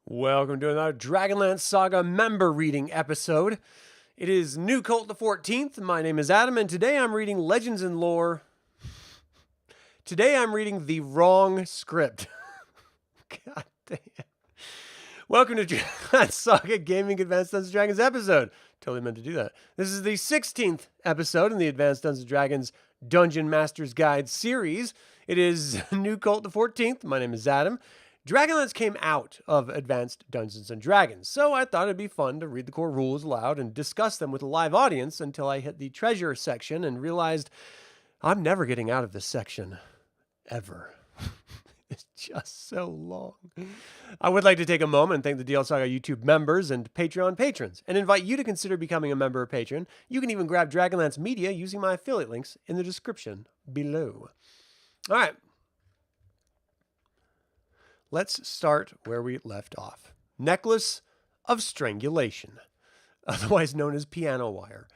Welcome to another DragonLance Saga member reading episode. It is New Cult the 14th. My name is Adam, and today I'm reading Legends and Lore. Today I'm reading the wrong script. God damn. Welcome to DragonLance Saga Gaming Advanced Dungeons & Dragons episode. Totally meant to do that. This is the 16th episode in the Advanced Dungeons & Dragons Dungeon Master's Guide series. It is New Cult the 14th. My name is Adam. Dragonlance came out of Advanced Dungeons & Dragons, so I thought it'd be fun to read the core rules aloud and discuss them with a live audience until I hit the treasure section and realized I'm never getting out of this section. Ever. It's just so long. I would like to take a moment and thank the DL Saga YouTube members and Patreon patrons, and invite you to consider becoming a member or patron. You can even grab Dragonlance Media using my affiliate links in the description below. All right. Let's start where we left off. Necklace of Strangulation, otherwise known as piano wire.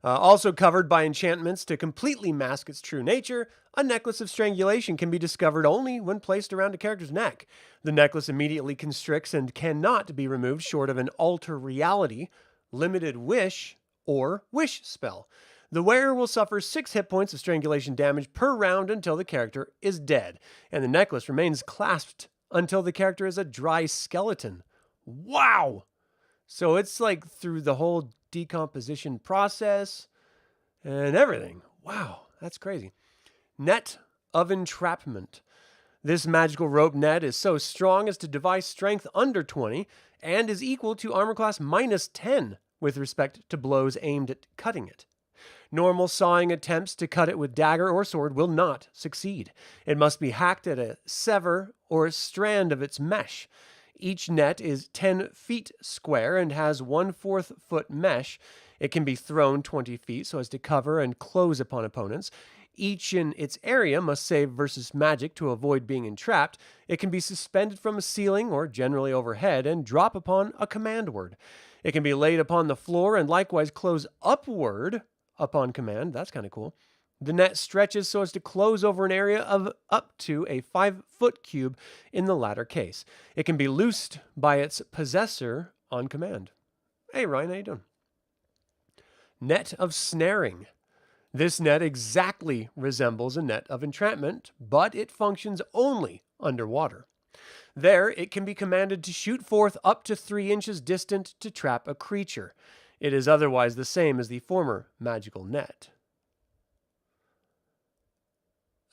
Also covered by enchantments to completely mask its true nature, a necklace of strangulation can be discovered only when placed around a character's neck. The necklace immediately constricts and cannot be removed short of an alter reality, limited wish, or wish spell. The wearer will suffer 6 hit points of strangulation damage per round until the character is dead, and the necklace remains clasped until the character is a dry skeleton. Wow! So it's like through the whole decomposition process and everything. Wow, that's crazy. Net of Entrapment. This magical rope net is so strong as to device strength under 20 and is equal to armor class minus 10 with respect to blows aimed at cutting it. Normal sawing attempts to cut it with dagger or sword will not succeed. It must be hacked at a sever or a strand of its mesh. Each net is 10 feet square and has 1/4 foot mesh. It can be thrown 20 feet so as to cover and close upon opponents. Each in its area must save versus magic to avoid being entrapped. It can be suspended from a ceiling or generally overhead and drop upon a command word. It can be laid upon the floor and likewise close upward upon command. That's kind of cool. The net stretches so as to close over an area of up to a 5-foot cube in the latter case. It can be loosed by its possessor on command. Hey, Ryan, how you doing? Net of Snaring. This net exactly resembles a net of entrapment, but it functions only underwater. There, it can be commanded to shoot forth up to 3 inches distant to trap a creature. It is otherwise the same as the former magical net.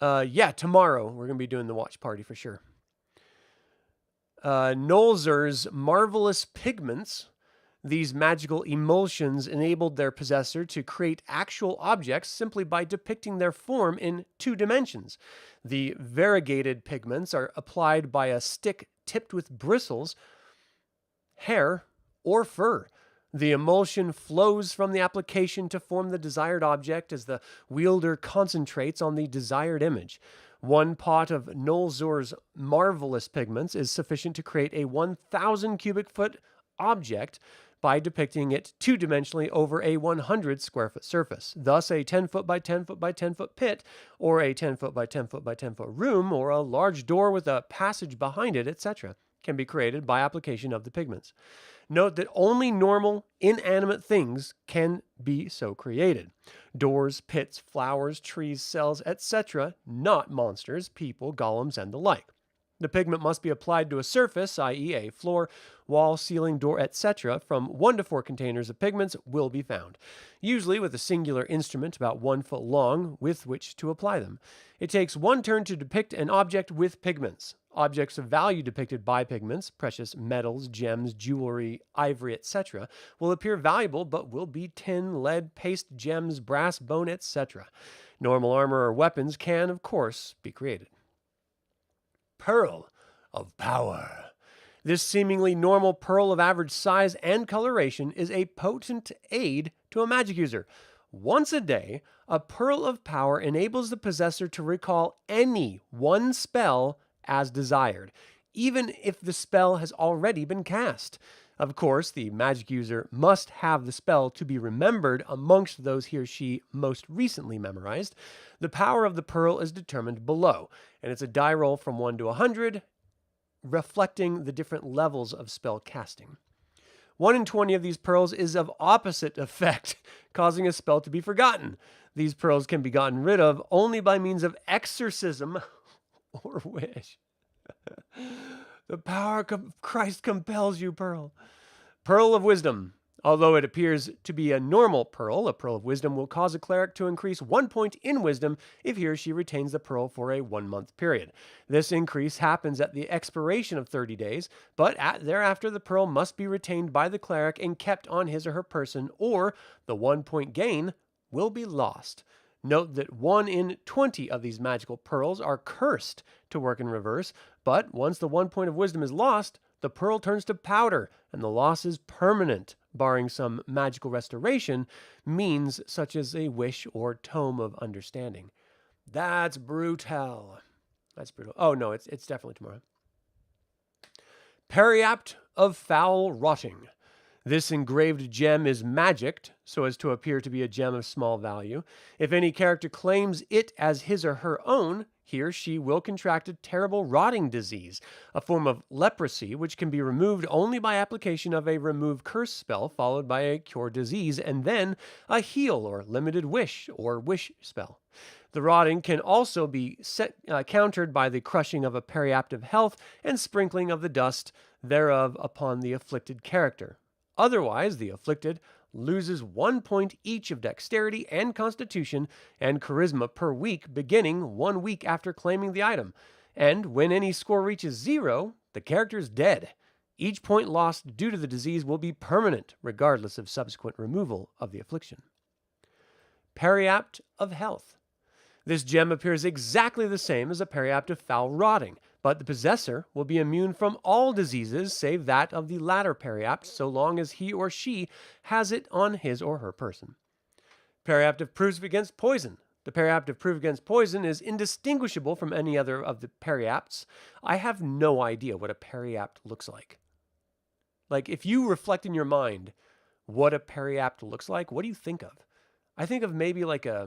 Yeah, tomorrow we're going to be doing the watch party for sure. Nolzur's marvelous pigments. These magical emulsions enabled their possessor to create actual objects simply by depicting their form in 2 dimensions. The variegated pigments are applied by a stick tipped with bristles, hair, or fur. The emulsion flows from the application to form the desired object as the wielder concentrates on the desired image. 1 pot of Nolzur's marvelous pigments is sufficient to create a 1,000 cubic foot object by depicting it 2-dimensionally over a 100 square foot surface. Thus, a 10 foot by 10 foot by 10 foot pit, or a 10 foot by 10 foot by 10 foot room, or a large door with a passage behind it, etc., can be created by application of the pigments. Note that only normal, inanimate things can be so created. Doors, pits, flowers, trees, cells, etc., not monsters, people, golems, and the like. The pigment must be applied to a surface, i.e. a floor, wall, ceiling, door, etc. From 1 to 4 containers of pigments will be found, usually with a singular instrument about 1 foot long with which to apply them. It takes 1 turn to depict an object with pigments. Objects of value depicted by pigments, precious metals, gems, jewelry, ivory, etc., will appear valuable but will be tin, lead, paste, gems, brass, bone, etc. Normal armor or weapons can, of course, be created. Pearl of Power. This seemingly normal pearl of average size and coloration is a potent aid to a magic user. Once a day, a Pearl of Power enables the possessor to recall any 1 spell as desired, even if the spell has already been cast. Of course, the magic user must have the spell to be remembered amongst those he or she most recently memorized. The power of the pearl is determined below, and it's a die roll from 1 to 100, reflecting the different levels of spell casting. 1 in 20 of these pearls is of opposite effect, causing a spell to be forgotten. These pearls can be gotten rid of only by means of exorcism or wish. The power of Christ compels you, pearl. Pearl of Wisdom. Although it appears to be a normal pearl, a pearl of wisdom will cause a cleric to increase 1 point in wisdom if he or she retains the pearl for a 1-month period. This increase happens at the expiration of 30 days, but thereafter the pearl must be retained by the cleric and kept on his or her person, or the 1 point gain will be lost. Note that 1 in 20 of these magical pearls are cursed to work in reverse, but once the 1 point of wisdom is lost, the pearl turns to powder, and the loss is permanent, barring some magical restoration, means such as a wish or tome of understanding. That's brutal. That's brutal. Oh, no, it's definitely tomorrow. Periapt of Foul Rotting. This engraved gem is magicked, so as to appear to be a gem of small value. If any character claims it as his or her own, he or she will contract a terrible rotting disease, a form of leprosy which can be removed only by application of a remove curse spell followed by a cure disease, and then a heal or limited wish or wish spell. The rotting can also be countered by the crushing of a periapt of health and sprinkling of the dust thereof upon the afflicted character. Otherwise, the afflicted loses 1 point each of dexterity and constitution and charisma per week, beginning 1 week after claiming the item. And when any score reaches 0, the character is dead. Each point lost due to the disease will be permanent, regardless of subsequent removal of the affliction. Periapt of Health. This gem appears exactly the same as a periapt of foul rotting, but the possessor will be immune from all diseases save that of the latter periapt, so long as he or she has it on his or her person. Periapt of Proof Against Poison. The periapt of Proof Against Poison is indistinguishable from any other of the periapts. I have no idea what a periapt looks like. Like, if you reflect in your mind what a periapt looks like, what do you think of? I think of maybe oh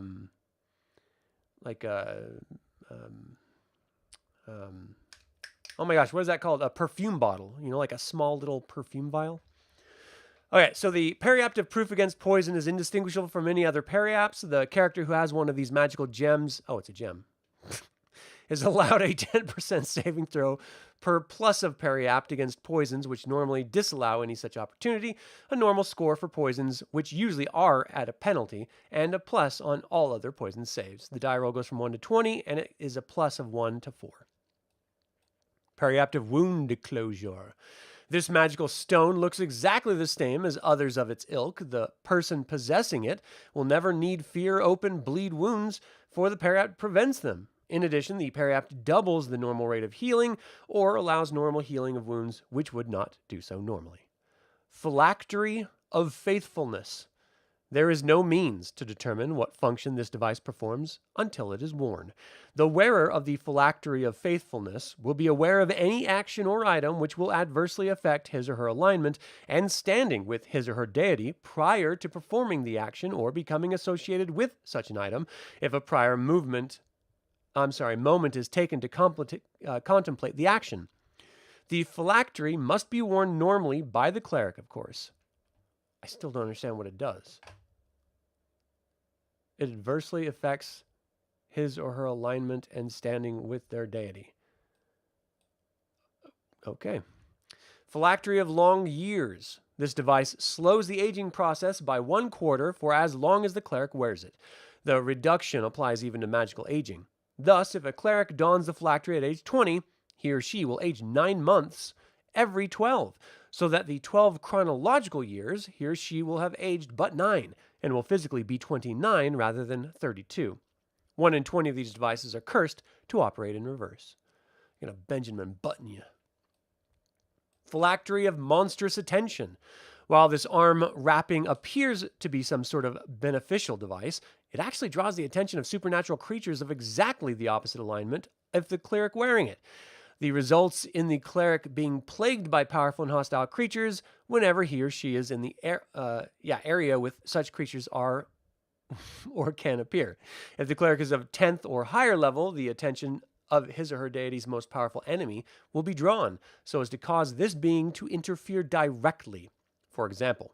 my gosh, what is that called? A perfume bottle, like a small little perfume vial. Okay, so the periapt of Proof Against Poison is indistinguishable from any other periapts. The character who has one of these magical gems, it's a gem, is allowed a 10% saving throw per plus of periapt against poisons, which normally disallow any such opportunity, a normal score for poisons, which usually are at a penalty, and a plus on all other poison saves. The die roll goes from 1 to 20, and it is a plus of 1 to 4. Periapt of Wound Closure. This magical stone looks exactly the same as others of its ilk. The person possessing it will never need fear open bleed wounds, for the periapt prevents them. In addition, the periapt doubles the normal rate of healing or allows normal healing of wounds which would not do so normally. Phylactery of Faithfulness. There is no means to determine what function this device performs until it is worn. The wearer of the Phylactery of Faithfulness will be aware of any action or item which will adversely affect his or her alignment and standing with his or her deity prior to performing the action or becoming associated with such an item if a prior moment is taken to contemplate the action. The phylactery must be worn normally by the cleric, of course. I still don't understand what it does. It adversely affects his or her alignment and standing with their deity. Okay. Phylactery of Long Years. This device slows the aging process by 1/4 for as long as the cleric wears it. The reduction applies even to magical aging. Thus, if a cleric dons the phylactery at age 20, he or she will age 9 months every 12, so that the 12 chronological years, he or she will have aged but 9, and will physically be 29 rather than 32. 1 in 20 of these devices are cursed to operate in reverse. I'm going to Benjamin Button you. Phylactery of Monstrous Attention. While this arm wrapping appears to be some sort of beneficial device, it actually draws the attention of supernatural creatures of exactly the opposite alignment of the cleric wearing it. The results in the cleric being plagued by powerful and hostile creatures whenever he or she is in the area with such creatures are or can appear. If the cleric is of 10th or higher level, the attention of his or her deity's most powerful enemy will be drawn, so as to cause this being to interfere directly. For example,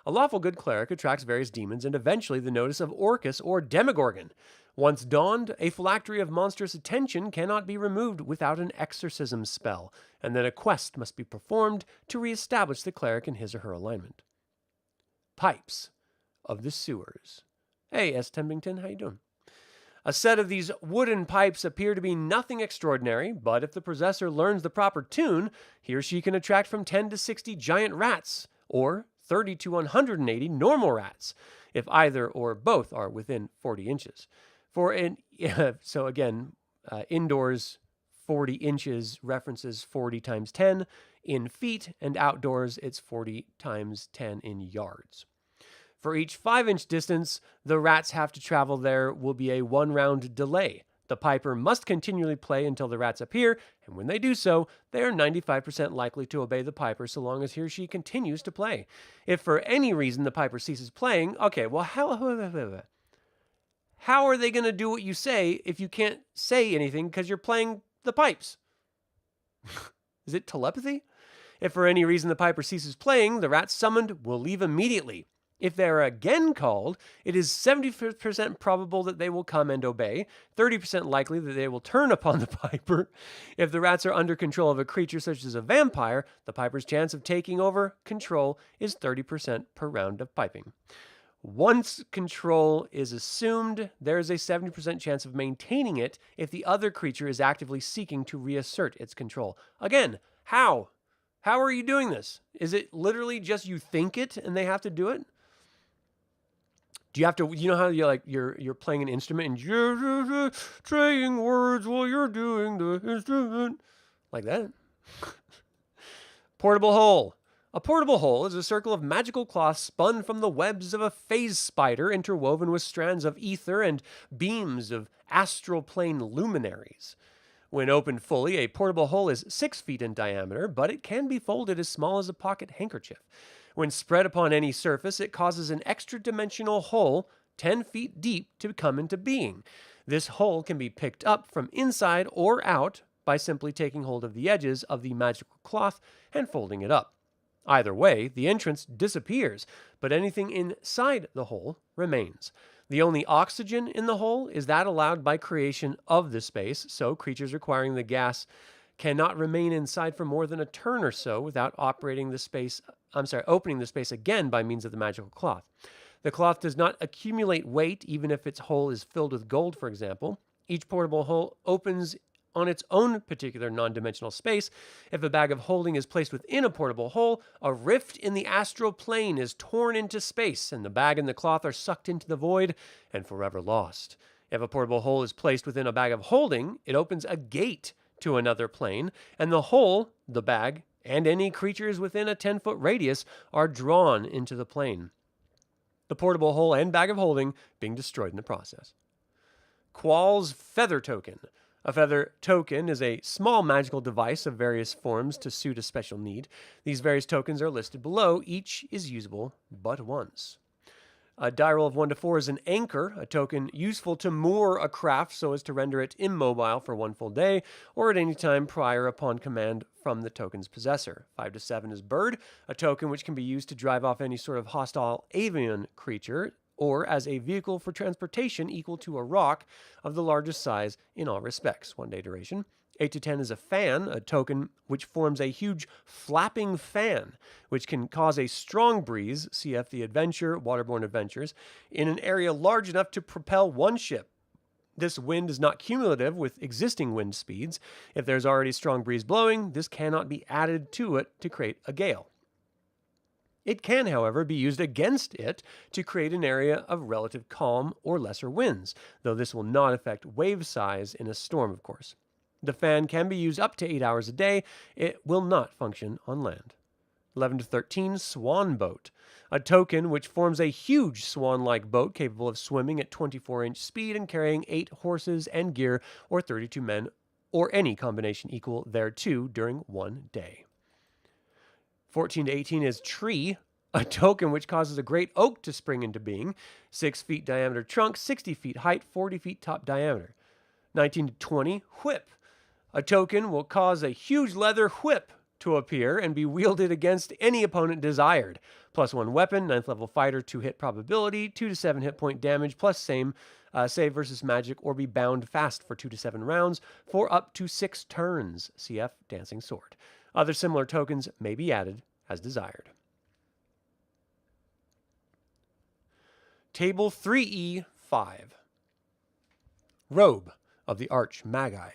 a lawful good cleric attracts various demons and eventually the notice of Orcus or Demogorgon. Once dawned, a phylactery of monstrous attention cannot be removed without an exorcism spell, and then a quest must be performed to reestablish the cleric in his or her alignment. Pipes of the sewers. Hey, S. Tempington, how you doing? A set of these wooden pipes appear to be nothing extraordinary, but if the possessor learns the proper tune, he or she can attract from 10 to 60 giant rats, or 30 to 180 normal rats, if either or both are within 40 inches. So again, indoors, 40 inches references 40 times 10 in feet, and outdoors, it's 40 times 10 in yards. For each 5-inch distance the rats have to travel, there will be a 1-round delay. The piper must continually play until the rats appear, and when they do so, they are 95% likely to obey the piper so long as he or she continues to play. If for any reason the piper ceases playing, okay, well, how are they going to do what you say if you can't say anything because you're playing the pipes? Is it telepathy? If for any reason the piper ceases playing, the rats summoned will leave immediately. If they are again called, it is 70% probable that they will come and obey, 30% likely that they will turn upon the piper. If the rats are under control of a creature such as a vampire, the piper's chance of taking over control is 30% per round of piping. Once control is assumed, there is a 70% chance of maintaining it if the other creature is actively seeking to reassert its control. Again, how? How are you doing this? Is it literally just you think it and they have to do it? Do you have to, you know how you're playing an instrument and you're saying words while you're doing the instrument? Like that. Portable hole. A portable hole is a circle of magical cloth spun from the webs of a phase spider interwoven with strands of ether and beams of astral plane luminaries. When opened fully, a portable hole is 6 feet in diameter, but it can be folded as small as a pocket handkerchief. When spread upon any surface, it causes an extra-dimensional hole 10 feet deep to come into being. This hole can be picked up from inside or out by simply taking hold of the edges of the magical cloth and folding it up. Either way, the entrance disappears, but anything inside the hole remains. The only oxygen in the hole is that allowed by creation of the space, so creatures requiring the gas cannot remain inside for more than a turn or so without opening the space again by means of the magical cloth. The cloth does not accumulate weight even if its hole is filled with gold, for example. Each portable hole opens on its own particular non-dimensional space. If a bag of holding is placed within a portable hole, a rift in the astral plane is torn into space, and the bag and the cloth are sucked into the void and forever lost. If a portable hole is placed within a bag of holding, it opens a gate to another plane, and the hole, the bag, and any creatures within a 10-foot radius are drawn into the plane. The portable hole and bag of holding being destroyed in the process. Qual's Feather Token. A feather token is a small magical device of various forms to suit a special need. These various tokens are listed below. Each is usable but once. A die roll of 1 to 4 is an anchor, a token useful to moor a craft so as to render it immobile for 1 full day, or at any time prior upon command from the token's possessor. 5 to 7 is bird, a token which can be used to drive off any sort of hostile avian creature, or as a vehicle for transportation equal to a rock of the largest size in all respects. 1 day duration. 8 to 10 is a fan, a token which forms a huge flapping fan, which can cause a strong breeze, cf. the Adventure, Waterborne Adventures, in an area large enough to propel one ship. This wind is not cumulative with existing wind speeds. If there's already strong breeze blowing, this cannot be added to it to create a gale. It can, however, be used against it to create an area of relative calm or lesser winds, though this will not affect wave size in a storm, of course. The fan can be used up to 8 hours a day. It will not function on land. 11 to 13, Swan Boat. A token which forms a huge swan-like boat capable of swimming at 24-inch speed and carrying 8 horses and gear, or 32 men, or any combination equal thereto during 1 day. 14 to 18 is Tree. A token which causes a great oak to spring into being. 6 feet diameter trunk, 60 feet height, 40 feet top diameter. 19 to 20, Whip. A token will cause a huge leather whip to appear and be wielded against any opponent desired. +1 weapon, 9th level fighter, 2 hit probability, 2 to 7 hit point damage, plus same save versus magic, or be bound fast for 2 to 7 rounds for up to 6 turns. CF Dancing Sword. Other similar tokens may be added as desired. Table 3E5. Robe of the Arch Magi.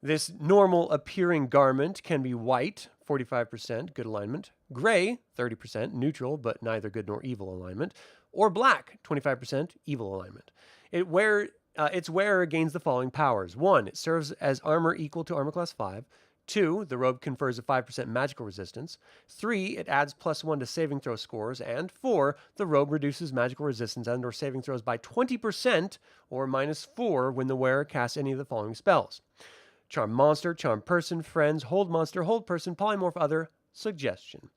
This normal appearing garment can be white, 45%, good alignment, gray, 30%, neutral but neither good nor evil alignment, or black, 25%, evil alignment. Its wearer gains the following powers. 1, it serves as armor equal to armor class 5. 2, the robe confers a 5% magical resistance. 3, it adds +1 to saving throw scores. And 4, the robe reduces magical resistance and or saving throws by 20% or -4 when the wearer casts any of the following spells. Charm monster, charm person, friends, hold monster, hold person, polymorph other, suggestion.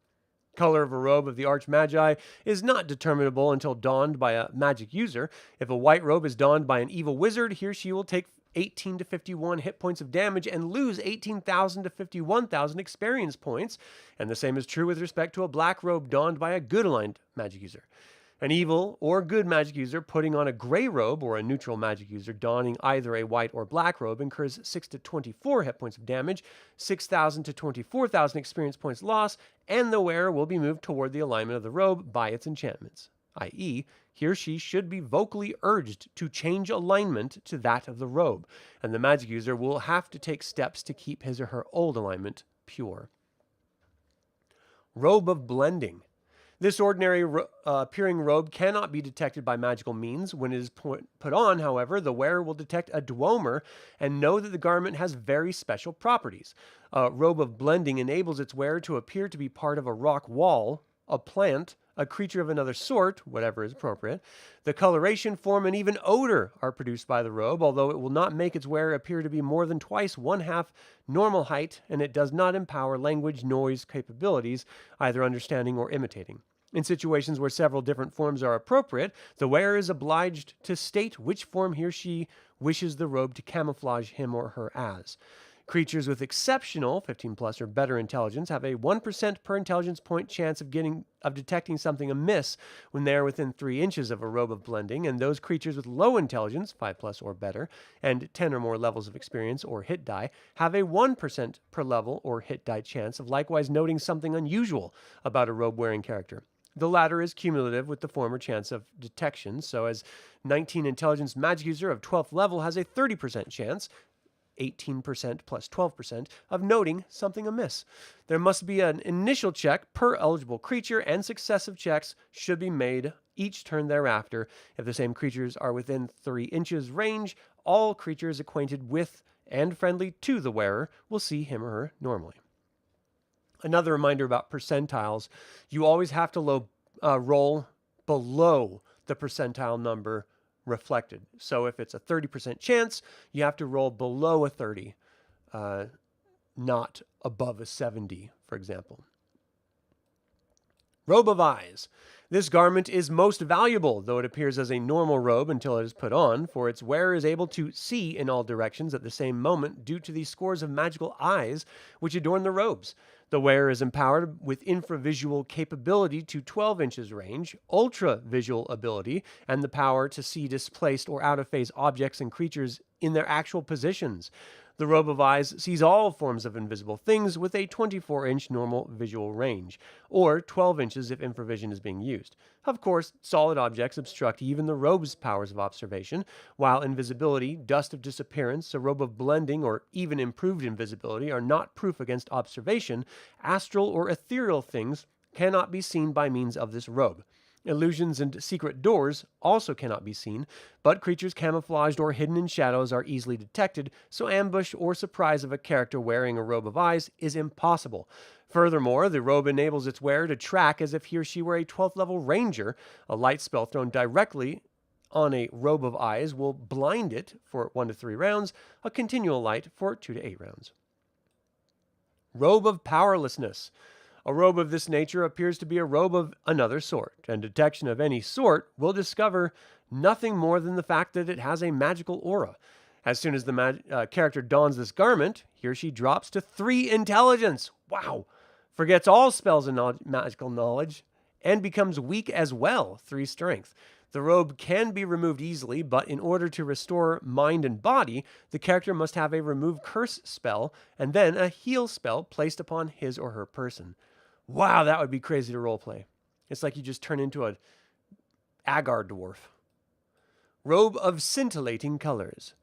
Color of a robe of the Arch Magi is not determinable until donned by a magic user. If a white robe is donned by an evil wizard, he or she will take 18 to 51 hit points of damage and lose 18,000 to 51,000 experience points. And the same is true with respect to a black robe donned by a good aligned magic user. An evil or good magic user putting on a gray robe or a neutral magic user donning either a white or black robe incurs 6 to 24 hit points of damage, 6,000 to 24,000 experience points loss, and the wearer will be moved toward the alignment of the robe by its enchantments, i.e., he or she should be vocally urged to change alignment to that of the robe, and the magic user will have to take steps to keep his or her old alignment pure. Robe of Blending. This ordinary appearing robe cannot be detected by magical means. When it is put on, however, the wearer will detect a dweomer and know that the garment has very special properties. A robe of blending enables its wearer to appear to be part of a rock wall, a plant, a creature of another sort, whatever is appropriate. The coloration, form, and even odor are produced by the robe, although it will not make its wearer appear to be more than twice 1/2 normal height, and it does not empower language, noise capabilities, either understanding or imitating. In situations where several different forms are appropriate, the wearer is obliged to state which form he or she wishes the robe to camouflage him or her as. Creatures with exceptional 15 plus or better intelligence have a 1% per intelligence point chance of detecting something amiss when they are within 3 inches of a robe of blending, and those creatures with low intelligence 5 plus or better and 10 or more levels of experience or hit die have a 1% per level or hit die chance of likewise noting something unusual about a robe wearing character. The latter is cumulative with the former chance of detection, so as 19 intelligence magic user of 12th level has a 30% chance, 18% plus 12%, of noting something amiss. There must be an initial check per eligible creature, and successive checks should be made each turn thereafter. If the same creatures are within 3 inches range, all creatures acquainted with and friendly to the wearer will see him or her normally. Another reminder about percentiles, you always have to roll below the percentile number reflected. So if it's a 30% chance, you have to roll below a 30, not above a 70, for example. Robe of Eyes. This garment is most valuable, though it appears as a normal robe until it is put on, for its wearer is able to see in all directions at the same moment due to the scores of magical eyes which adorn the robes. The wearer is empowered with infravisual capability to 12 inches range, ultra-visual ability, and the power to see displaced or out-of-phase objects and creatures in their actual positions. The Robe of Eyes sees all forms of invisible things with a 24-inch normal visual range, or 12 inches if infravision is being used. Of course, solid objects obstruct even the robe's powers of observation, while invisibility, dust of disappearance, a robe of blending, or even improved invisibility are not proof against observation. Astral or ethereal things cannot be seen by means of this robe. Illusions and secret doors also cannot be seen, but creatures camouflaged or hidden in shadows are easily detected, so ambush or surprise of a character wearing a robe of eyes is impossible. Furthermore, the robe enables its wearer to track as if he or she were a 12th level ranger. A light spell thrown directly on a robe of eyes will blind it for 1 to 3 rounds, a continual light for 2 to 8 rounds. Robe of Powerlessness. A robe of this nature appears to be a robe of another sort, and detection of any sort will discover nothing more than the fact that it has a magical aura. As soon as the character dons this garment, he or she drops to 3 intelligence. Wow. Forgets all spells and magical knowledge, and becomes weak as well, 3 strength. The robe can be removed easily, but in order to restore mind and body, the character must have a remove curse spell and then a heal spell placed upon his or her person. Wow, that would be crazy to roleplay. It's like you just turn into an agar dwarf. Robe of scintillating colors.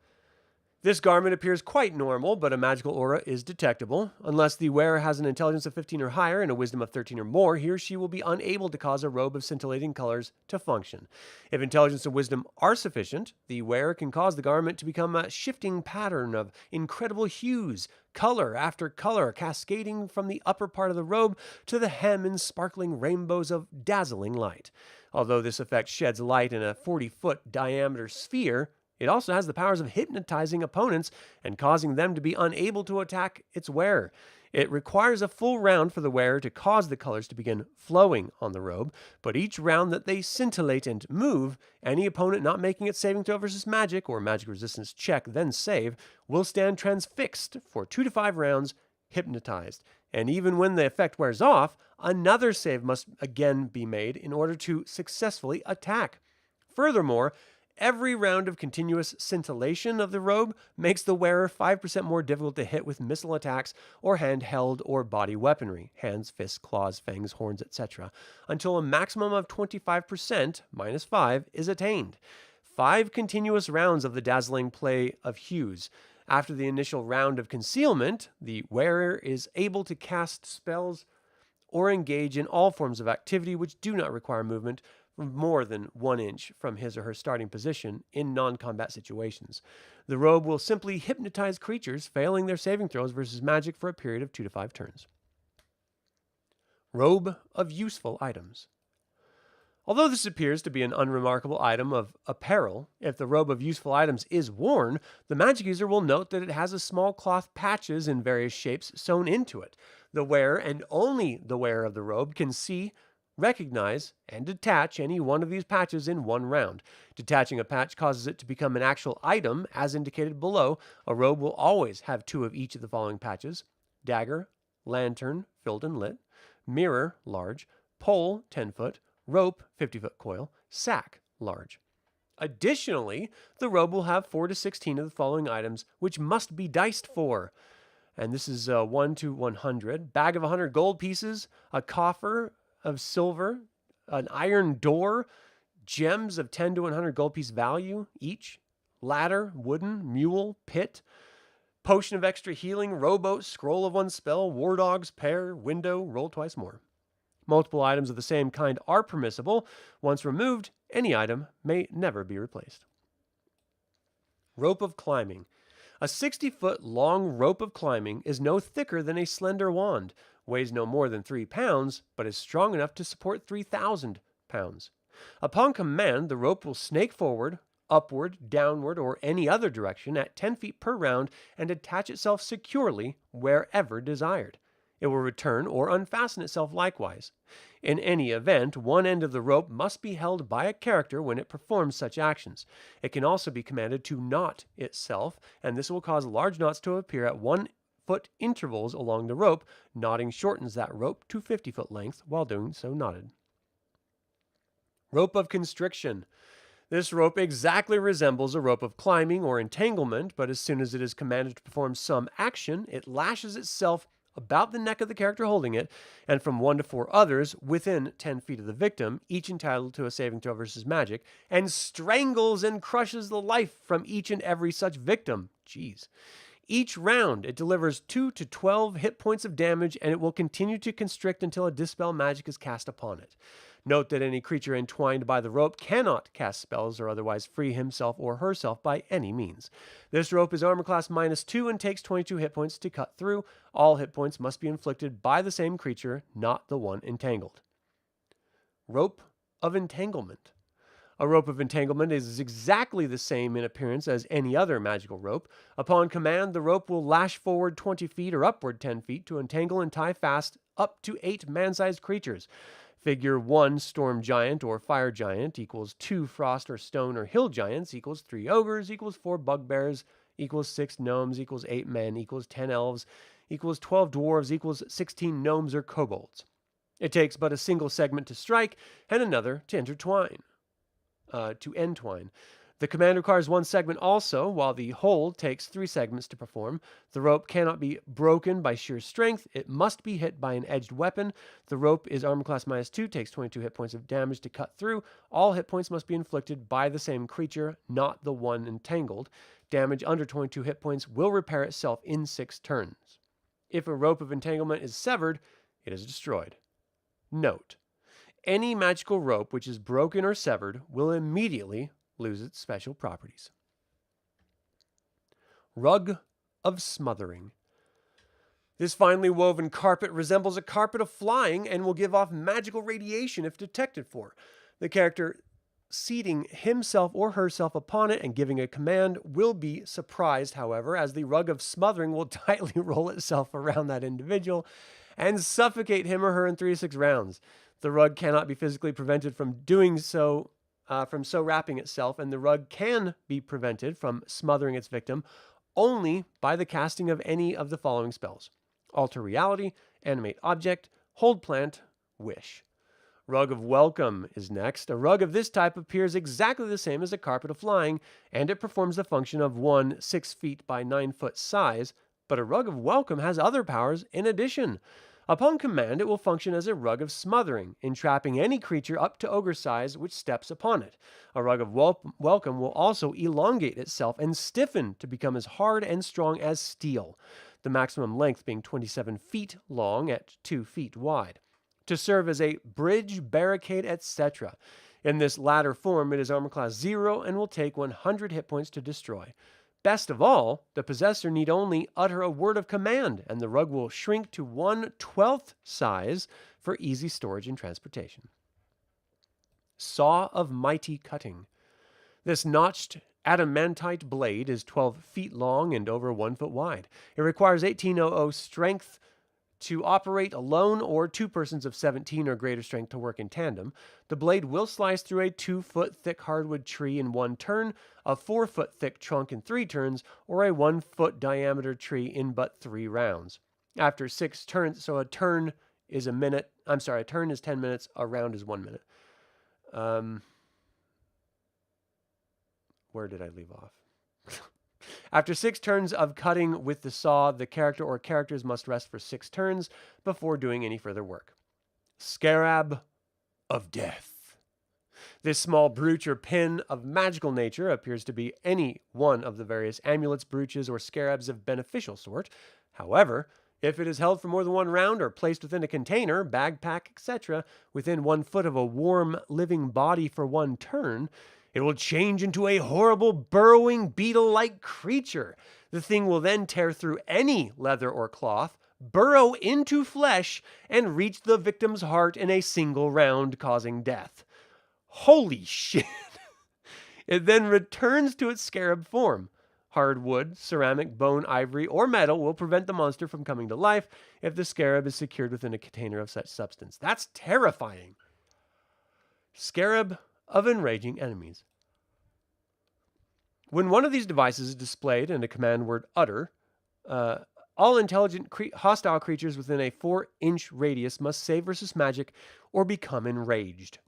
This garment appears quite normal, but a magical aura is detectable. Unless the wearer has an intelligence of 15 or higher and a wisdom of 13 or more, he or she will be unable to cause a robe of scintillating colors to function. If intelligence and wisdom are sufficient, the wearer can cause the garment to become a shifting pattern of incredible hues, color after color, cascading from the upper part of the robe to the hem in sparkling rainbows of dazzling light. Although this effect sheds light in a 40-foot diameter sphere, it also has the powers of hypnotizing opponents and causing them to be unable to attack its wearer. It requires a full round for the wearer to cause the colors to begin flowing on the robe, but each round that they scintillate and move, any opponent not making its saving throw versus magic or magic resistance check, then save, will stand transfixed for 2 to 5 rounds, hypnotized. And even when the effect wears off, another save must again be made in order to successfully attack. Furthermore, every round of continuous scintillation of the robe makes the wearer 5% more difficult to hit with missile attacks or handheld or body weaponry, hands, fists, claws, fangs, horns, etc., until a maximum of 25%, minus 5, is attained. 5 continuous rounds of the dazzling play of hues. After the initial round of concealment, the wearer is able to cast spells or engage in all forms of activity which do not require movement more than 1 inch from his or her starting position in non-combat situations. The robe will simply hypnotize creatures failing their saving throws versus magic for a period of 2 to 5 turns. Robe of useful items. Although this appears to be an unremarkable item of apparel, if the robe of useful items is worn, the magic user will note that it has a small cloth patches in various shapes sewn into it. The wearer, and only the wearer of the robe, can see, recognize, and detach any one of these patches in 1 round. Detaching a patch causes it to become an actual item, as indicated below. A robe will always have 2 of each of the following patches: dagger, lantern, filled and lit, mirror, large, pole, 10-foot, rope, 50-foot coil, sack, large. Additionally, the robe will have 4 to 16 of the following items, which must be diced for. And this is 1 to 100. Bag of 100 gold pieces, a coffer of silver, an iron door, gems of 10 to 100 gold piece value each, ladder, wooden, mule, pit, potion of extra healing, rowboat, scroll of 1 spell, war dogs, pair, window, roll twice more. Multiple items of the same kind are permissible. Once removed, any item may never be replaced. Rope of climbing. A 60-foot long rope of climbing is no thicker than a slender wand, weighs no more than 3 pounds, but is strong enough to support 3,000 pounds. Upon command, the rope will snake forward, upward, downward, or any other direction at 10 feet per round and attach itself securely wherever desired. It will return or unfasten itself likewise. In any event, one end of the rope must be held by a character when it performs such actions. It can also be commanded to knot itself, and this will cause large knots to appear at 1-foot intervals along the rope. Knotting shortens that rope to 50-foot length while doing so knotted. Rope of constriction. This rope exactly resembles a rope of climbing or entanglement, but as soon as it is commanded to perform some action, it lashes itself about the neck of the character holding it, and from 1 to 4 others within 10 feet of the victim, each entitled to a saving throw versus magic, and strangles and crushes the life from each and every such victim. Jeez. Each round, it delivers 2 to 12 hit points of damage, and it will continue to constrict until a dispel magic is cast upon it. Note that any creature entwined by the rope cannot cast spells or otherwise free himself or herself by any means. This rope is armor class -2 and takes 22 hit points to cut through. All hit points must be inflicted by the same creature, not the one entangled. Rope of entanglement. A rope of entanglement is exactly the same in appearance as any other magical rope. Upon command, the rope will lash forward 20 feet or upward 10 feet to entangle and tie fast up to 8 man-sized creatures. Figure 1 storm giant or fire giant equals 2 frost or stone or hill giants equals 3 ogres equals 4 bugbears equals 6 gnomes, equals 8 men, equals 10 elves, equals 12 dwarves, equals 16 gnomes or kobolds. It takes but a single segment to strike and another to entwine. The command requires one segment also, while the whole takes 3 segments to perform. The rope cannot be broken by sheer strength. It must be hit by an edged weapon. The rope is armor class -2, takes 22 hit points of damage to cut through. All hit points must be inflicted by the same creature, not the one entangled. Damage under 22 hit points will repair itself in 6 turns. If a rope of entanglement is severed, it is destroyed. Note: any magical rope which is broken or severed will immediately lose its special properties. Rug of Smothering. This finely woven carpet resembles a carpet of flying and will give off magical radiation if detected for. The character seating himself or herself upon it and giving a command will be surprised, however, as the Rug of Smothering will tightly roll itself around that individual and suffocate him or her in 3 to 6 rounds. The rug cannot be physically prevented from doing so, from so wrapping itself, and the rug can be prevented from smothering its victim only by the casting of any of the following spells: Alter Reality, Animate Object, Hold Plant, Wish. Rug of Welcome is next. A rug of this type appears exactly the same as a carpet of flying, and it performs the function of one 6 feet by 9 foot size, but a Rug of Welcome has other powers in addition. Upon command, it will function as a Rug of Smothering, entrapping any creature up to ogre size which steps upon it. A Rug of Welcome will also elongate itself and stiffen to become as hard and strong as steel, the maximum length being 27 feet long at 2 feet wide, to serve as a bridge, barricade, etc. In this latter form, it is armor class 0 and will take 100 hit points to destroy. Best of all, the possessor need only utter a word of command, and the rug will shrink to 1/12 size for easy storage and transportation. Saw of Mighty Cutting. This notched adamantite blade is 12 feet long and over 1 foot wide. It requires 1800 strength to operate alone or 2 persons of 17 or greater strength to work in tandem. The blade will slice through a 2-foot thick hardwood tree in 1 turn, a 4-foot thick trunk in 3 turns, or a 1-foot diameter tree in but 3 rounds. After 6 turns, so a turn is a turn is 10 minutes, a round is 1 minute. Where did I leave off? After 6 turns of cutting with the saw, the character or characters must rest for 6 turns before doing any further work. Scarab of Death. This small brooch or pin of magical nature appears to be any one of the various amulets, brooches, or scarabs of beneficial sort. However, if it is held for more than 1 round or placed within a container, backpack, etc., within 1 foot of a warm, living body for 1 turn, it will change into a horrible, burrowing, beetle-like creature. The thing will then tear through any leather or cloth, burrow into flesh, and reach the victim's heart in a single round, causing death. Holy shit! It then returns to its scarab form. Hardwood, ceramic, bone, ivory, or metal will prevent the monster from coming to life if the scarab is secured within a container of such substance. That's terrifying. Scarab of Enraging Enemies. When one of these devices is displayed and a command word utter, all intelligent hostile creatures within a 4-inch radius must save versus magic or become enraged.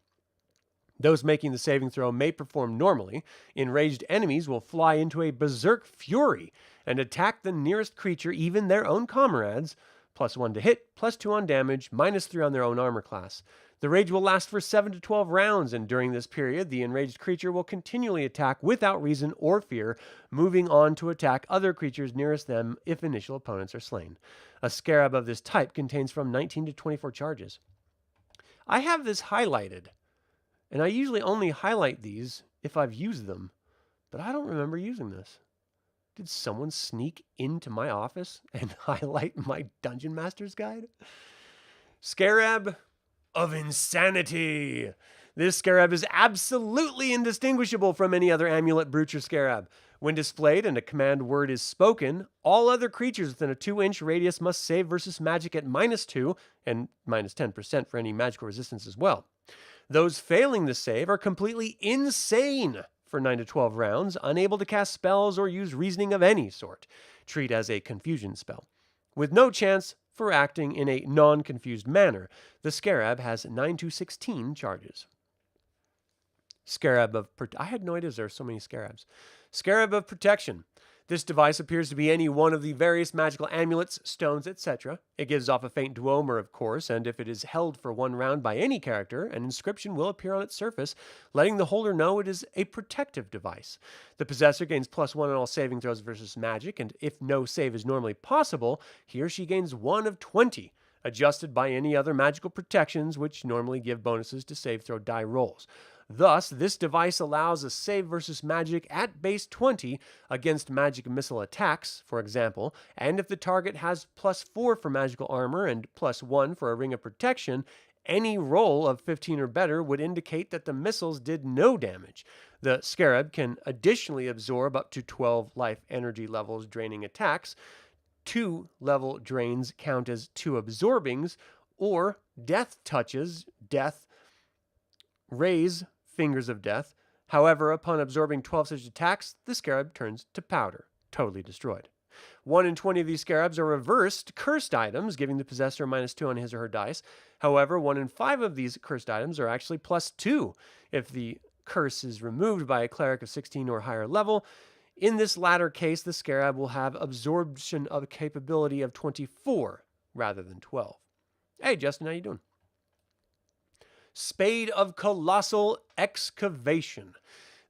Those making the saving throw may perform normally. Enraged enemies will fly into a berserk fury and attack the nearest creature, even their own comrades, +1 to hit, +2 on damage, -3 on their own armor class. The rage will last for 7 to 12 rounds, and during this period, the enraged creature will continually attack without reason or fear, moving on to attack other creatures nearest them if initial opponents are slain. A scarab of this type contains from 19 to 24 charges. I have this highlighted, and I usually only highlight these if I've used them, but I don't remember using this. Did someone sneak into my office and highlight my Dungeon Master's Guide? Scarab of Insanity. This scarab is absolutely indistinguishable from any other amulet, brooch, or scarab. When displayed and a command word is spoken, all other creatures within a 2-inch radius must save versus magic at -2 and -10% for any magical resistance as well. Those failing the save are completely insane for 9 to 12 rounds, unable to cast spells or use reasoning of any sort. Treat as a confusion spell. With no chance for acting in a non-confused manner, the Scarab has 9 to 16 charges. Scarab of I had no idea there are so many Scarabs. Scarab of Protection. This device appears to be any one of the various magical amulets, stones, etc. It gives off a faint duomer, of course, and if it is held for 1 round by any character, an inscription will appear on its surface, letting the holder know it is a protective device. The possessor gains +1 on all saving throws versus magic, and if no save is normally possible, he or she gains 1 of 20, adjusted by any other magical protections, which normally give bonuses to save throw die rolls. Thus, this device allows a save versus magic at base 20 against magic missile attacks, for example, and if the target has +4 for magical armor and +1 for a ring of protection, any roll of 15 or better would indicate that the missiles did no damage. The Scarab can additionally absorb up to 12 life energy levels draining attacks. 2 level drains count as 2 absorbings, or death touches, death, raise, Fingers of Death. However, upon absorbing 12 such attacks, the Scarab turns to powder, totally destroyed. 1 in 20 of these Scarabs are reversed cursed items, giving the possessor -2 on his or her dice. However, 1 in 5 of these cursed items are actually +2 if the curse is removed by a cleric of 16 or higher level. In this latter case, the Scarab will have absorption of capability of 24 rather than 12. Hey, Justin, how you doing? Spade of Colossal Excavation.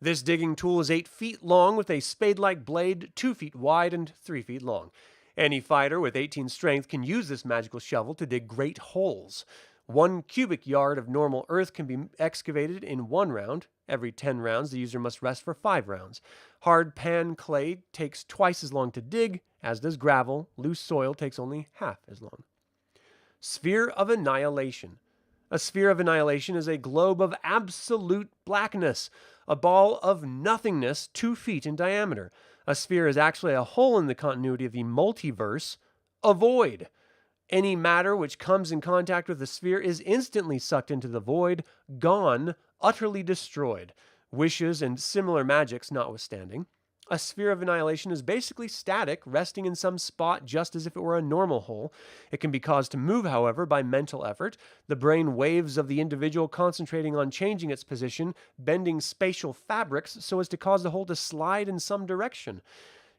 This digging tool is 8 feet long with a spade-like blade, 2 feet wide and 3 feet long. Any fighter with 18 strength can use this magical shovel to dig great holes. 1 cubic yard of normal earth can be excavated in 1 round. Every 10 rounds, the user must rest for 5 rounds. Hard pan clay takes twice as long to dig, as does gravel. Loose soil takes only half as long. Sphere of Annihilation. A sphere of annihilation is a globe of absolute blackness, a ball of nothingness 2 feet in diameter. A sphere is actually a hole in the continuity of the multiverse, a void. Any matter which comes in contact with the sphere is instantly sucked into the void, gone, utterly destroyed. Wishes and similar magics notwithstanding. A sphere of annihilation is basically static, resting in some spot just as if it were a normal hole. It can be caused to move, however, by mental effort, the brain waves of the individual concentrating on changing its position, bending spatial fabrics so as to cause the hole to slide in some direction.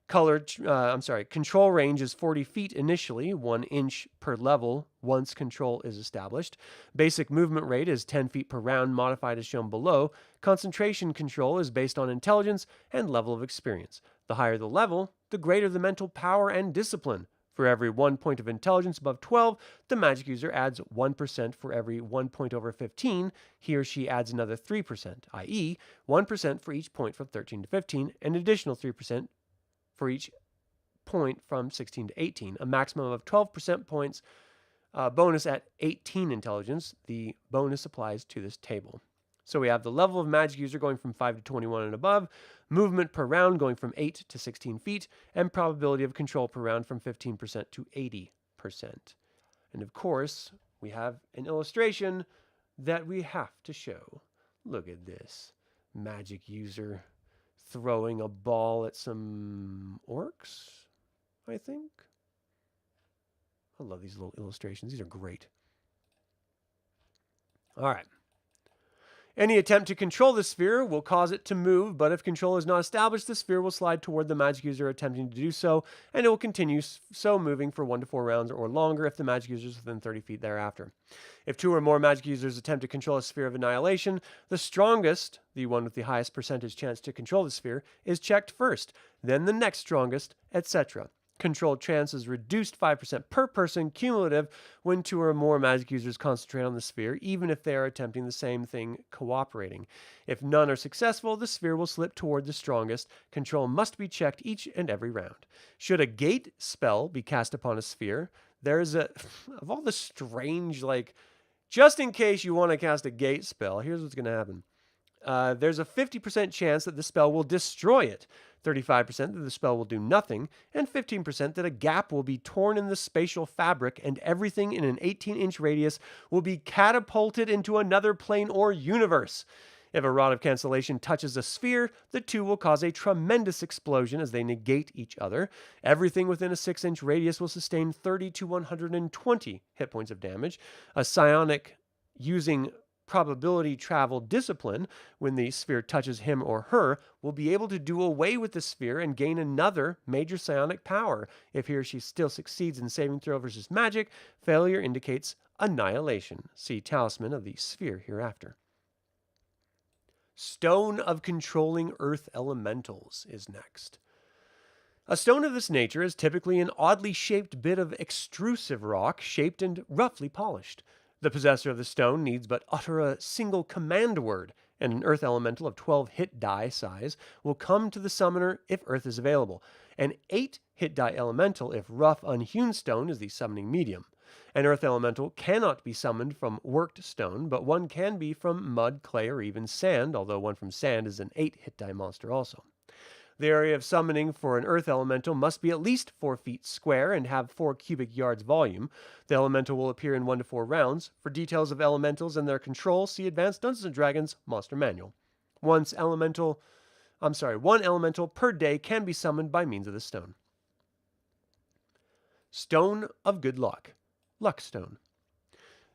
Control range is 40 feet initially, 1 inch per level once control is established. Basic movement rate is 10 feet per round, modified as shown below. Concentration control is based on intelligence and level of experience. The higher the level, the greater the mental power and discipline. For every 1 point of intelligence above 12, the magic user adds 1% for every 1 point over 15. He or she adds another 3%, i.e., 1% for each point from 13 to 15, and additional 3% for each point from 16 to 18, a maximum of 12% points bonus at 18 intelligence. The bonus applies to this table. So we have the level of magic user going from 5 to 21 and above, movement per round going from 8 to 16 feet, and probability of control per round from 15% to 80%. And of course, we have an illustration that we have to show. Look at this. Magic user throwing a ball at some orcs, I think. I love these little illustrations. These are great. All right. Any attempt to control the sphere will cause it to move, but if control is not established, the sphere will slide toward the magic user attempting to do so, and it will continue so moving for 1 to 4 rounds or longer if the magic user is within 30 feet thereafter. If 2 or more magic users attempt to control a sphere of annihilation, the strongest, the one with the highest percentage chance to control the sphere, is checked first, then the next strongest, etc. Controlled chance is reduced 5% per person cumulative when 2 or more magic users concentrate on the sphere, even if they are attempting the same thing cooperating. If none are successful, the sphere will slip toward the strongest. Control must be checked each and every round. Should a gate spell be cast upon a sphere, there's of all the strange, just in case you want to cast a gate spell, here's what's going to happen. There's a 50% chance that the spell will destroy it, 35% that the spell will do nothing, and 15% that a gap will be torn in the spatial fabric and everything in an 18-inch radius will be catapulted into another plane or universe. If a Rod of Cancellation touches a sphere, the two will cause a tremendous explosion as they negate each other. Everything within a 6-inch radius will sustain 30 to 120 hit points of damage. A psionic using probability travel discipline, when the sphere touches him or her, will be able to do away with the sphere and gain another major psionic power. If he or she still succeeds in saving throw versus magic, failure indicates annihilation. See Talisman of the Sphere hereafter. Stone of Controlling Earth Elementals is next. A stone of this nature is typically an oddly shaped bit of extrusive rock, shaped and roughly polished. The possessor of the stone needs but utter a single command word, and an earth elemental of 12 hit die size will come to the summoner if earth is available. An 8 hit die elemental if rough unhewn stone is the summoning medium. An earth elemental cannot be summoned from worked stone, but one can be from mud, clay, or even sand, although one from sand is an 8 hit die monster also. The area of summoning for an earth elemental must be at least 4 feet square and have 4 cubic yards volume. The elemental will appear in 1 to 4 rounds. For details of elementals and their control, see Advanced Dungeons & Dragons Monster Manual. One elemental per day can be summoned by means of the stone. Stone of Good Luck. Luckstone.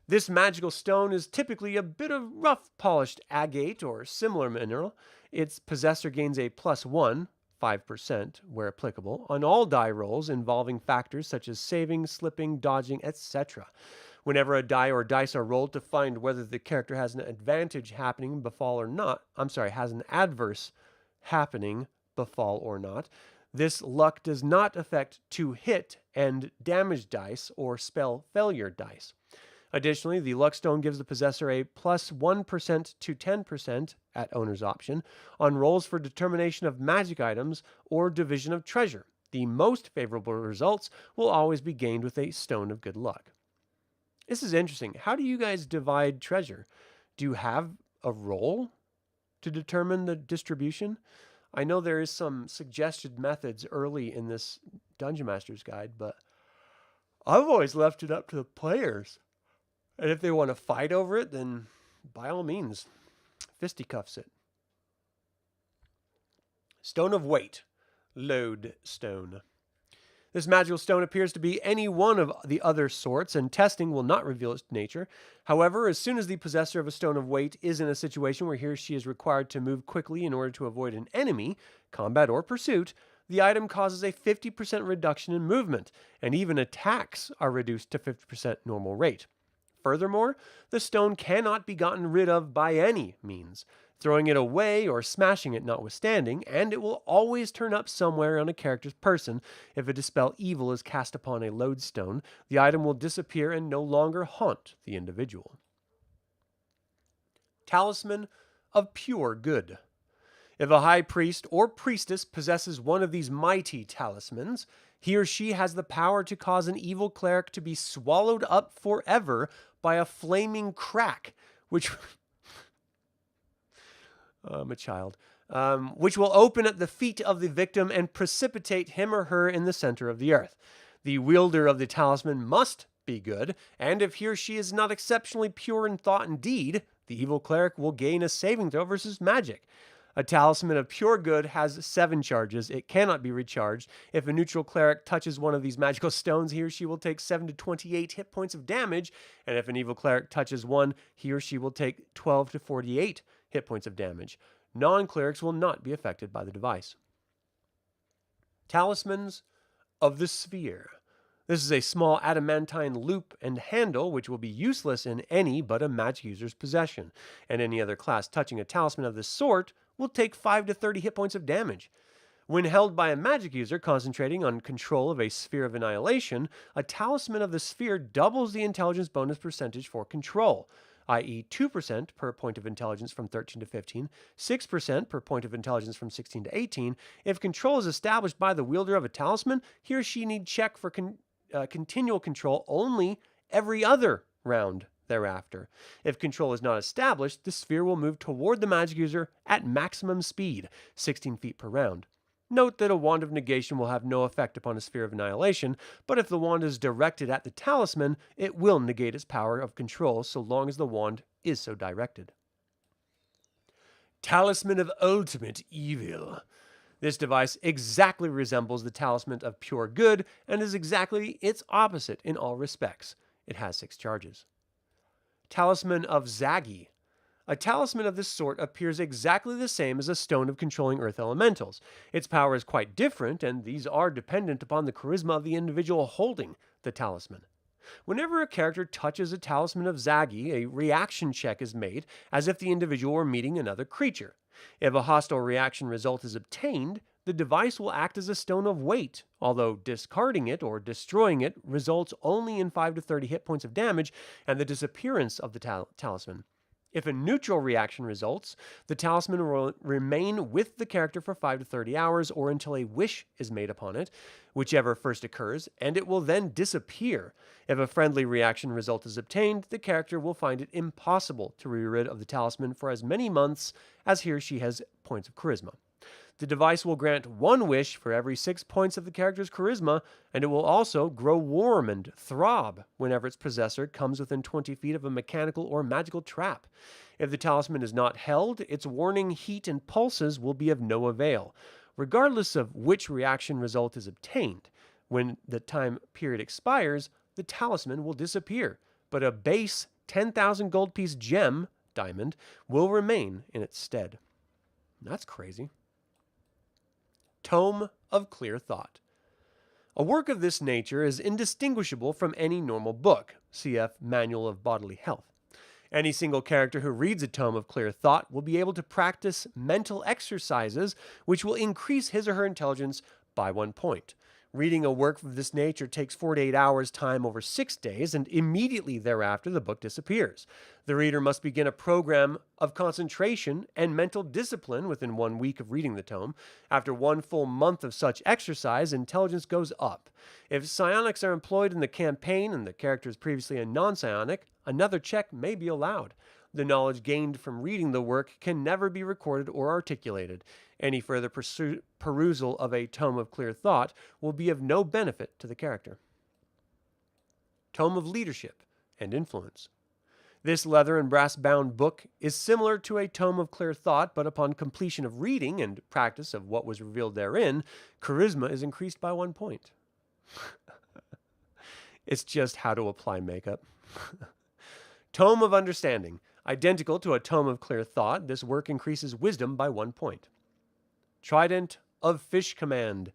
This magical stone is typically a bit of rough polished agate or similar mineral. Its possessor gains a +1, 5%, where applicable, on all die rolls involving factors such as saving, slipping, dodging, etc. Whenever a die or dice are rolled to find whether the character has an advantage happening befall or not, has an adverse happening befall or not, this luck does not affect 2 hit and damage dice or spell failure dice. Additionally, the Luckstone gives the possessor a +1% to 10% at owner's option on rolls for determination of magic items or division of treasure. The most favorable results will always be gained with a Stone of Good Luck. This is interesting. How do you guys divide treasure? Do you have a roll to determine the distribution? I know there is some suggested methods early in this Dungeon Master's Guide, but I've always left it up to the players. And if they want to fight over it, then by all means, fisticuffs it. Stone of Weight. Lodestone. This magical stone appears to be any one of the other sorts, and testing will not reveal its nature. However, as soon as the possessor of a Stone of Weight is in a situation where he or she is required to move quickly in order to avoid an enemy, combat, or pursuit, the item causes a 50% reduction in movement, and even attacks are reduced to 50% normal rate. Furthermore, the stone cannot be gotten rid of by any means, throwing it away or smashing it notwithstanding, and it will always turn up somewhere on a character's person. If a Dispel Evil is cast upon a lodestone, the item will disappear and no longer haunt the individual. Talisman of Pure Good. If a high priest or priestess possesses one of these mighty talismans, he or she has the power to cause an evil cleric to be swallowed up forever by a flaming crack, which I'm a child, which will open at the feet of the victim and precipitate him or her in the center of the earth. The wielder of the talisman must be good, and if he or she is not exceptionally pure in thought and deed, the evil cleric will gain a saving throw versus magic. A talisman of pure good has 7 charges. It cannot be recharged. If a neutral cleric touches one of these magical stones, he or she will take 7 to 28 hit points of damage. And if an evil cleric touches one, he or she will take 12 to 48 hit points of damage. Non-clerics will not be affected by the device. Talismans of the Sphere. This is a small adamantine loop and handle which will be useless in any but a magic user's possession, and any other class touching a talisman of this sort will take 5 to 30 hit points of damage. When held by a magic user concentrating on control of a sphere of annihilation, a talisman of the sphere doubles the intelligence bonus percentage for control, i.e. 2% per point of intelligence from 13 to 15, 6% per point of intelligence from 16 to 18. If control is established by the wielder of a talisman, he or she need check for continual control only every other round thereafter. If control is not established, the sphere will move toward the magic user at maximum speed, 16 feet per round. Note that a wand of negation will have no effect upon a sphere of annihilation, but if the wand is directed at the talisman, it will negate its power of control so long as the wand is so directed. Talisman of Ultimate Evil. This device exactly resembles the Talisman of Pure Good and is exactly its opposite in all respects. It has 6 charges. Talisman of Zagi. A talisman of this sort appears exactly the same as a stone of controlling earth elementals. Its power is quite different, and these are dependent upon the charisma of the individual holding the talisman. Whenever a character touches a talisman of Zagi, a reaction check is made as if the individual were meeting another creature. If a hostile reaction result is obtained, the device will act as a stone of weight, although discarding it or destroying it results only in 5 to 30 hit points of damage and the disappearance of the talisman. If a neutral reaction results, the talisman will remain with the character for 5 to 30 hours or until a wish is made upon it, whichever first occurs, and it will then disappear. If a friendly reaction result is obtained, the character will find it impossible to be rid of the talisman for as many months as he or she has points of charisma. The device will grant 1 wish for every 6 points of the character's charisma, and it will also grow warm and throb whenever its possessor comes within 20 feet of a mechanical or magical trap. If the talisman is not held, its warning heat and pulses will be of no avail. Regardless of which reaction result is obtained, when the time period expires, the talisman will disappear, but a base 10,000 gold piece gem, diamond, will remain in its stead. That's crazy. Tome of Clear Thought. A work of this nature is indistinguishable from any normal book, cf. Manual of Bodily Health. Any single character who reads a Tome of Clear Thought will be able to practice mental exercises which will increase his or her intelligence by 1 point. Reading a work of this nature takes 4 to 8 hours time over 6 days, and immediately thereafter the book disappears. The reader must begin a program of concentration and mental discipline within 1 week of reading the tome. After 1 full month of such exercise, intelligence goes up. If psionics are employed in the campaign and the character is previously a non-psionic, another check may be allowed. The knowledge gained from reading the work can never be recorded or articulated. Any further perusal of a Tome of Clear Thought will be of no benefit to the character. Tome of Leadership and Influence. This leather and brass-bound book is similar to a Tome of Clear Thought, but upon completion of reading and practice of what was revealed therein, charisma is increased by 1 point. It's just how to apply makeup. Tome of Understanding. Identical to a Tome of Clear Thought, this work increases wisdom by 1 point. Trident of Fish Command.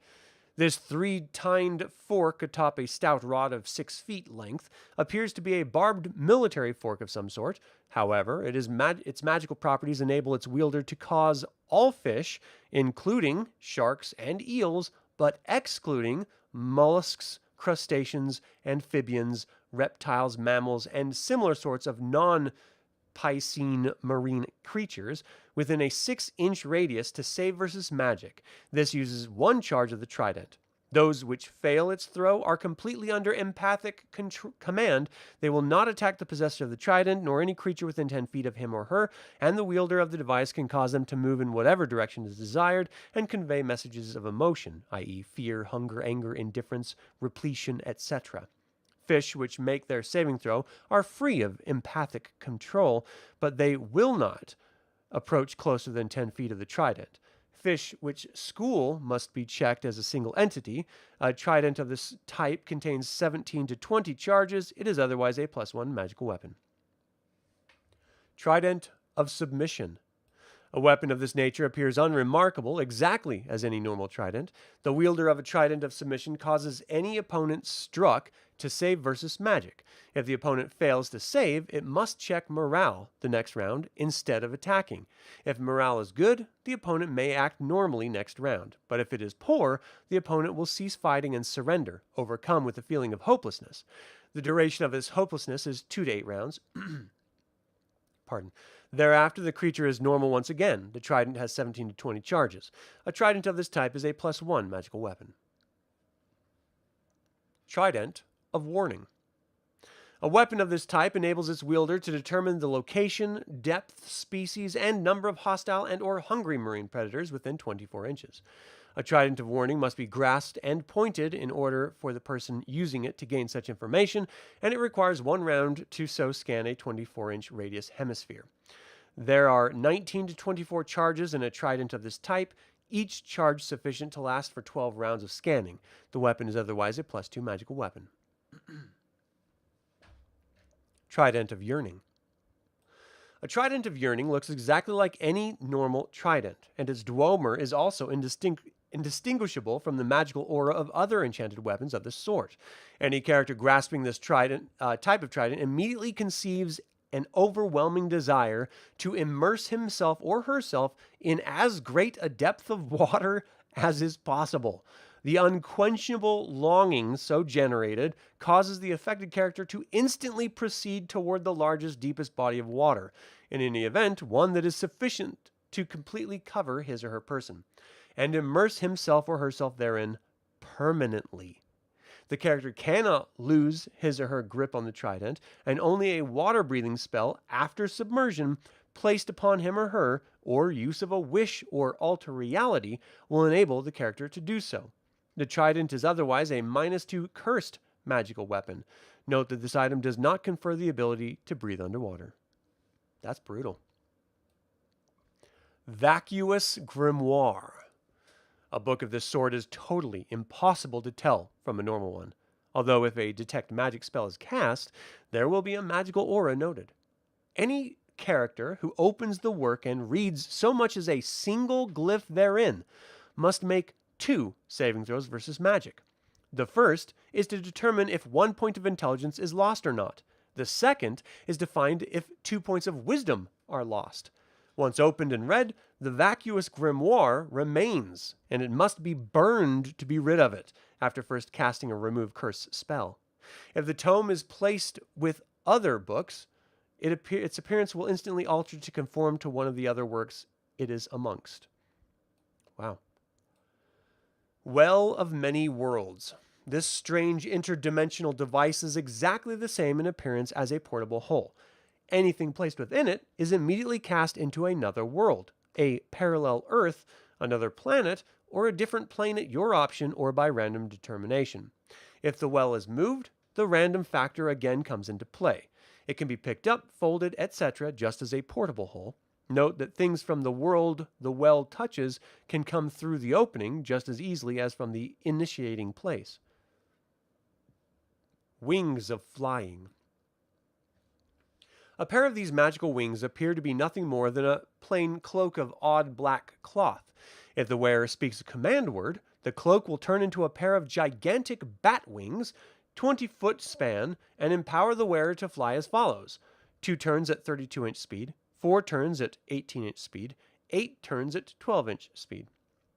This 3-tined fork atop a stout rod of 6 feet length appears to be a barbed military fork of some sort. However, its magical properties enable its wielder to cause all fish, including sharks and eels, but excluding mollusks, crustaceans, amphibians, reptiles, mammals, and similar sorts of non-piscine marine creatures within a 6-inch radius to save versus magic. This uses 1 charge of the trident. Those which fail its throw are completely under empathic command. They will not attack the possessor of the trident, nor any creature within 10 feet of him or her, and the wielder of the device can cause them to move in whatever direction is desired and convey messages of emotion, i.e. fear, hunger, anger, indifference, repletion, etc. Fish which make their saving throw are free of empathic control, but they will not approach closer than 10 feet of the trident. Fish which school must be checked as a single entity. A trident of this type contains 17 to 20 charges. It is otherwise a +1 magical weapon. Trident of Submission. A weapon of this nature appears unremarkable, exactly as any normal trident. The wielder of a trident of submission causes any opponent struck to save versus magic. If the opponent fails to save, it must check morale the next round instead of attacking. If morale is good, the opponent may act normally next round, but if it is poor, the opponent will cease fighting and surrender, overcome with a feeling of hopelessness. The duration of this hopelessness is 2 to 8 rounds. Pardon. Thereafter, the creature is normal once again. The trident has 17 to 20 charges. A trident of this type is a +1 magical weapon. Trident of Warning. A weapon of this type enables its wielder to determine the location, depth, species, and number of hostile and or hungry marine predators within 24 inches. A trident of warning must be grasped and pointed in order for the person using it to gain such information, and it requires 1 round to so scan a 24-inch radius hemisphere. There are 19 to 24 charges in a trident of this type, each charge sufficient to last for 12 rounds of scanning. The weapon is otherwise a +2 magical weapon. Trident of Yearning. A Trident of Yearning looks exactly like any normal trident, and its duomer is also indistinguishable from the magical aura of other enchanted weapons of this sort. Any character grasping this type of trident immediately conceives an overwhelming desire to immerse himself or herself in as great a depth of water as is possible. The unquenchable longing so generated causes the affected character to instantly proceed toward the largest, deepest body of water, in any event, one that is sufficient to completely cover his or her person, and immerse himself or herself therein permanently. The character cannot lose his or her grip on the trident, and only a water-breathing spell after submersion placed upon him or her, or use of a wish or alter reality, will enable the character to do so. The trident is otherwise a -2 cursed magical weapon. Note that this item does not confer the ability to breathe underwater. That's brutal. Vacuous Grimoire. A book of this sort is totally impossible to tell from a normal one, although if a detect magic spell is cast, there will be a magical aura noted. Any character who opens the work and reads so much as a single glyph therein must make 2 saving throws versus magic. The first is to determine if 1 point of intelligence is lost or not. The second is to find if 2 points of wisdom are lost. Once opened and read, the vacuous grimoire remains, and it must be burned to be rid of it, after first casting a remove curse spell. If the tome is placed with other books, its appearance will instantly alter to conform to one of the other works it is amongst. Wow. Well of Many Worlds. This strange interdimensional device is exactly the same in appearance as a portable hole. Anything placed within it is immediately cast into another world, a parallel Earth, another planet, or a different plane at your option or by random determination. If the well is moved, the random factor again comes into play. It can be picked up, folded, etc., just as a portable hole. Note that things from the world the well touches can come through the opening just as easily as from the initiating place. Wings of Flying. A pair of these magical wings appear to be nothing more than a plain cloak of odd black cloth. If the wearer speaks a command word, the cloak will turn into a pair of gigantic bat wings, 20-foot span, and empower the wearer to fly as follows: 2 turns at 32-inch speed, 4 turns at 18-inch speed, 8 turns at 12-inch speed.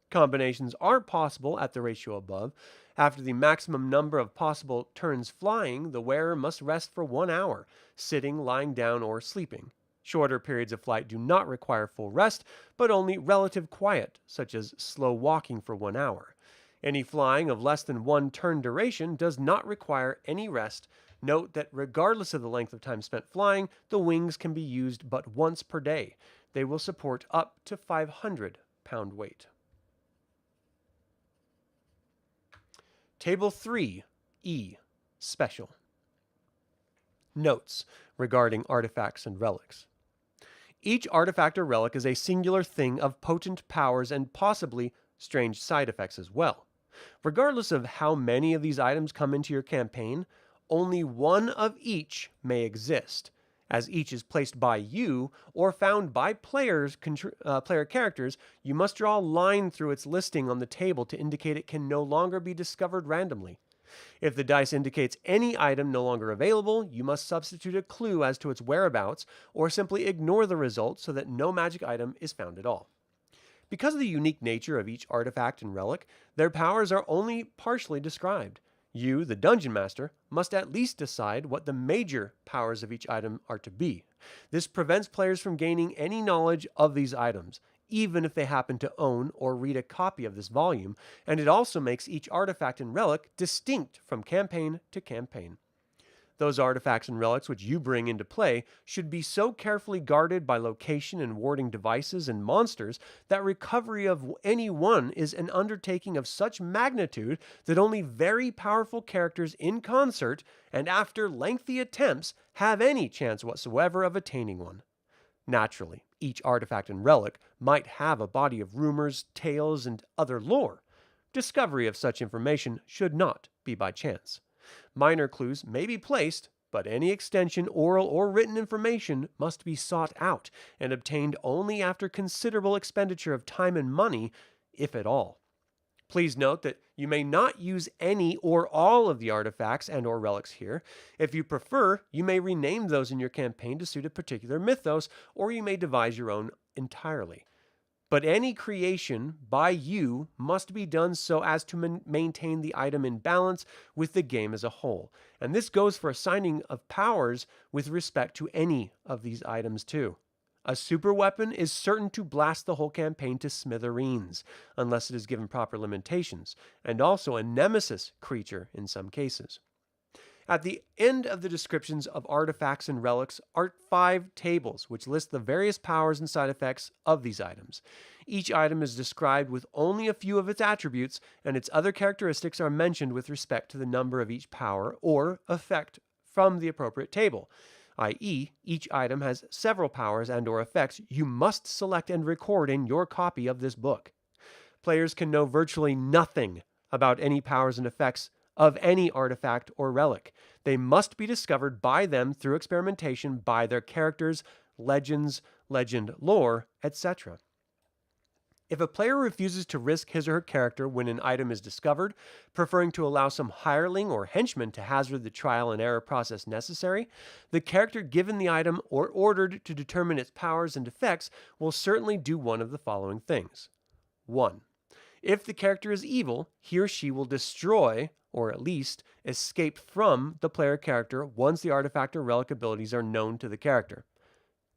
Combinations are possible at the ratio above. After the maximum number of possible turns flying, the wearer must rest for 1 hour, sitting, lying down, or sleeping. Shorter periods of flight do not require full rest, but only relative quiet, such as slow walking for 1 hour. Any flying of less than 1 turn duration does not require any rest. Note that regardless of the length of time spent flying, the wings can be used but once per day. They will support up to 500-pound weight. Table 3, E, Special. Notes regarding artifacts and relics. Each artifact or relic is a singular thing of potent powers and possibly strange side effects as well. Regardless of how many of these items come into your campaign, only one of each may exist, as each is placed by you or found by player characters. You must draw a line through its listing on the table to indicate it can no longer be discovered randomly. If the dice indicates any item no longer available, you must substitute a clue as to its whereabouts or simply ignore the result so that no magic item is found at all. Because of the unique nature of each artifact and relic, their powers are only partially described. You, the Dungeon Master, must at least decide what the major powers of each item are to be. This prevents players from gaining any knowledge of these items, even if they happen to own or read a copy of this volume, and it also makes each artifact and relic distinct from campaign to campaign. Those artifacts and relics which you bring into play should be so carefully guarded by location and warding devices and monsters that recovery of any one is an undertaking of such magnitude that only very powerful characters in concert and after lengthy attempts have any chance whatsoever of attaining one. Naturally, each artifact and relic might have a body of rumors, tales, and other lore. Discovery of such information should not be by chance. Minor clues may be placed, but any extension, oral or written information must be sought out and obtained only after considerable expenditure of time and money, if at all. Please note that you may not use any or all of the artifacts and or relics here. If you prefer, you may rename those in your campaign to suit a particular mythos, or you may devise your own entirely. But any creation by you must be done so as to maintain the item in balance with the game as a whole. And this goes for assigning of powers with respect to any of these items too. A super weapon is certain to blast the whole campaign to smithereens, unless it is given proper limitations, and also a nemesis creature in some cases. At the end of the descriptions of artifacts and relics are 5 tables which list the various powers and side effects of these items. Each item is described with only a few of its attributes, and its other characteristics are mentioned with respect to the number of each power or effect from the appropriate table, i.e., each item has several powers and or effects you must select and record in your copy of this book. Players can know virtually nothing about any powers and effects of any artifact or relic. They must be discovered by them through experimentation by their characters, legends, legend lore, etc. If a player refuses to risk his or her character when an item is discovered, preferring to allow some hireling or henchman to hazard the trial and error process necessary, the character given the item or ordered to determine its powers and effects will certainly do one of the following things. 1. If the character is evil, he or she will destroy, or at least escape from, the player character once the artifact or relic abilities are known to the character.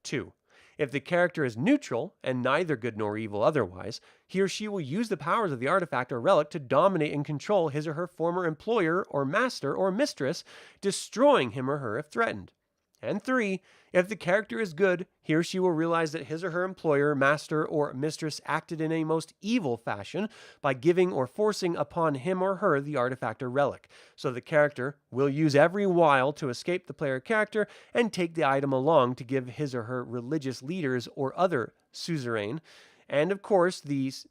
2. If the character is neutral, and neither good nor evil otherwise, he or she will use the powers of the artifact or relic to dominate and control his or her former employer or master or mistress, destroying him or her if threatened. And 3, if the character is good, he or she will realize that his or her employer, master, or mistress acted in a most evil fashion by giving or forcing upon him or her the artifact or relic. So the character will use every wile to escape the player character and take the item along to give his or her religious leaders or other suzerain. And of course, this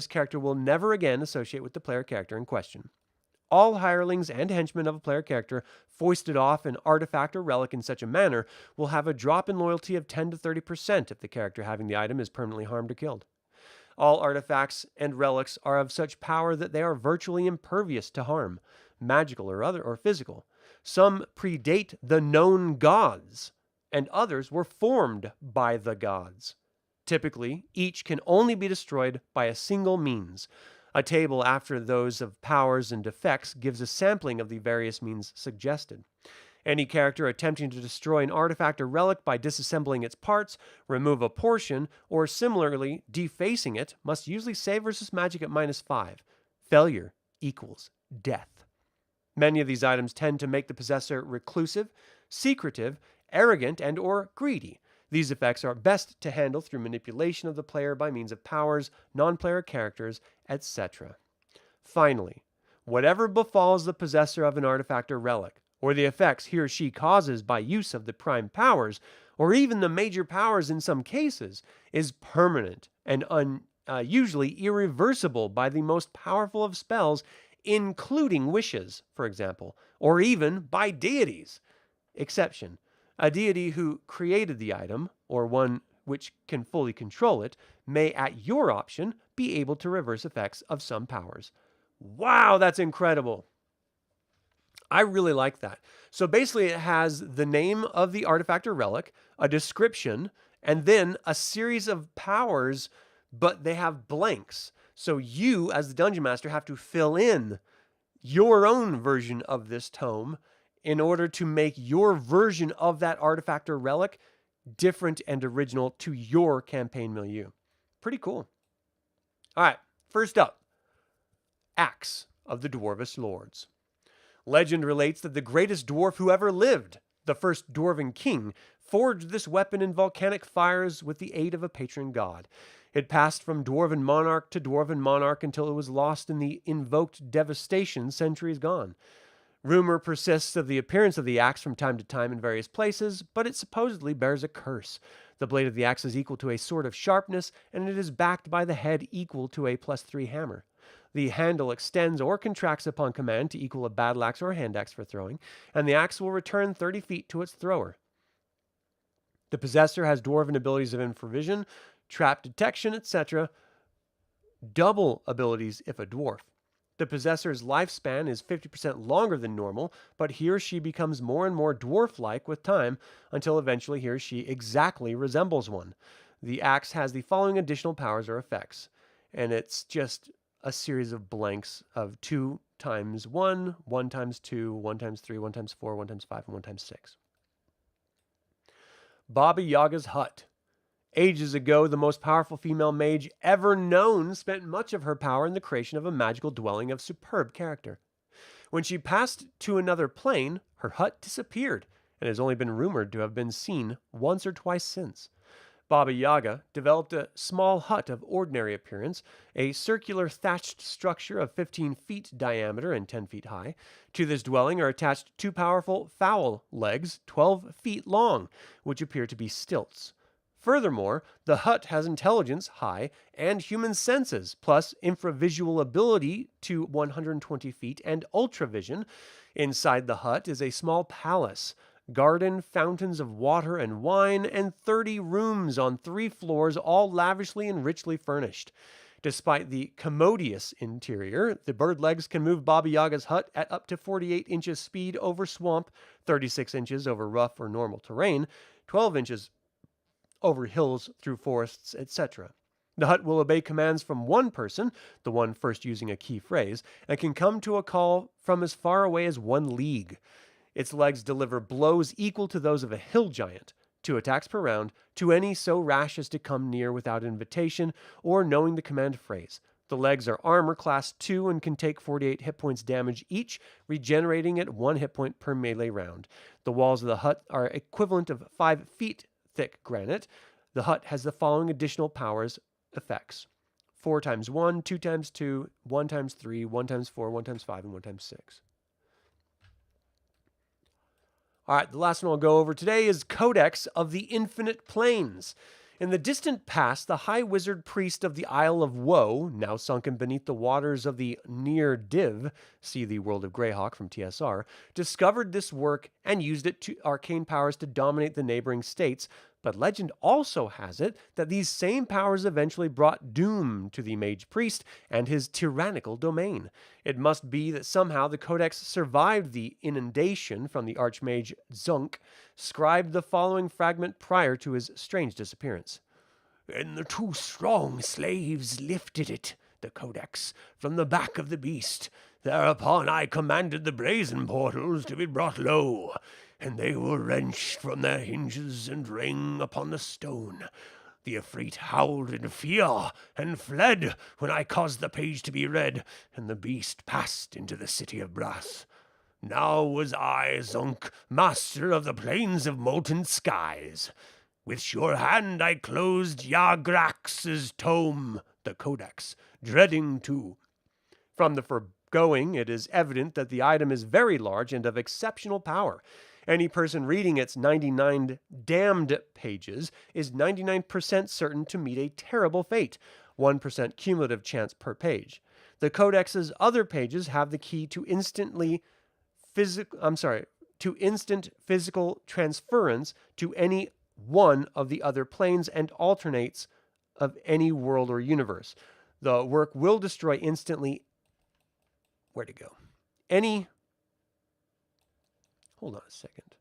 character will never again associate with the player character in question. All hirelings and henchmen of a player character foisted off an artifact or relic in such a manner will have a drop in loyalty of 10 to 30% if the character having the item is permanently harmed or killed. All artifacts and relics are of such power that they are virtually impervious to harm, magical or physical. Some predate the known gods, and others were formed by the gods. Typically, each can only be destroyed by a single means. A table after those of powers and effects gives a sampling of the various means suggested. Any character attempting to destroy an artifact or relic by disassembling its parts, remove a portion, or similarly defacing it must usually save versus magic at -5. Failure equals death. Many of these items tend to make the possessor reclusive, secretive, arrogant, and or greedy. These effects are best to handle through manipulation of the player by means of powers, non-player characters, etc. Finally, whatever befalls the possessor of an artifact or relic, or the effects he or she causes by use of the prime powers, or even the major powers in some cases, is permanent and usually irreversible by the most powerful of spells, including wishes, for example, or even by deities. Exception: a deity who created the item, or one which can fully control it, may, at your option, be able to reverse effects of some powers. Wow, that's incredible. I really like that. So basically it has the name of the artifact or relic, a description, and then a series of powers, but they have blanks. So you, as the Dungeon Master, have to fill in your own version of this tome in order to make your version of that artifact or relic different and original to your campaign milieu. Pretty cool. All right, first up, Axe of the Dwarvish Lords. Legend relates that the greatest dwarf who ever lived, the first dwarven king, forged this weapon in volcanic fires with the aid of a patron god. It passed from dwarven monarch to dwarven monarch until it was lost in the invoked devastation centuries gone. Rumor persists of the appearance of the axe from time to time in various places, but it supposedly bears a curse. The blade of the axe is equal to a sword of sharpness, and it is backed by the head equal to a +3 hammer. The handle extends or contracts upon command to equal a battle axe or a hand axe for throwing, and the axe will return 30 feet to its thrower. The possessor has dwarven abilities of infravision, trap detection, etc., double abilities if a dwarf. The possessor's lifespan is 50% longer than normal, but he or she becomes more and more dwarf-like with time until eventually he or she exactly resembles one. The axe has the following additional powers or effects, and it's just a series of blanks of 2 times 1, 1 times 2, 1 times 3, 1 times 4, 1 times 5, and 1 times 6. Baba Yaga's Hut. Ages ago, the most powerful female mage ever known spent much of her power in the creation of a magical dwelling of superb character. When she passed to another plane, her hut disappeared, and has only been rumored to have been seen once or twice since. Baba Yaga developed a small hut of ordinary appearance, a circular thatched structure of 15 feet diameter and 10 feet high. To this dwelling are attached 2 powerful fowl legs, 12 feet long, which appear to be stilts. Furthermore, the hut has intelligence high and human senses, plus infravisual ability to 120 feet and ultravision. Inside the hut is a small palace, garden, fountains of water and wine, and 30 rooms on 3 floors, all lavishly and richly furnished. Despite the commodious interior, the bird legs can move Baba Yaga's hut at up to 48 inches speed over swamp, 36 inches over rough or normal terrain, 12 inches over hills, through forests, etc. The hut will obey commands from one person, the one first using a key phrase, and can come to a call from as far away as 1 league. Its legs deliver blows equal to those of a hill giant, 2 attacks per round, to any so rash as to come near without invitation or knowing the command phrase. The legs are armor class 2 and can take 48 hit points damage each, regenerating at 1 hit point per melee round. The walls of the hut are equivalent of 5 feet thick granite. The hut has the following additional powers effects: 4 times 1, 2 times 2, 1 times 3, 1 times 4, 1 times 5, and 1 times 6. All right, the last one I'll go over today is Codex of the Infinite Planes. In the distant past, the High Wizard Priest of the Isle of Woe, now sunken beneath the waters of the Near Div, see the World of Greyhawk from TSR, discovered this work and used it to arcane powers to dominate the neighboring states, but legend also has it that these same powers eventually brought doom to the Mage Priest and his tyrannical domain. It must be that somehow the Codex survived the inundation from the Archmage Zunk, scribed the following fragment prior to his strange disappearance. "And the 2 strong slaves lifted it, the Codex, from the back of the beast. Thereupon I commanded the brazen portals to be brought low, and they were wrenched from their hinges and rang upon the stone. The Efreet howled in fear and fled when I caused the page to be read, and the beast passed into the city of brass. Now was I, Zunk, master of the plains of molten skies. With sure hand I closed Yagrax's tome, the Codex, dreading to." From the foregoing, it is evident that the item is very large and of exceptional power. Any person reading its 99 damned pages is 99% certain to meet a terrible fate, 1% cumulative chance per page. The Codex's other pages have the key to instant physical transference to any one of the other planes and alternates of any world or universe. The work will destroy instantly. Where'd it go? Hold on a second.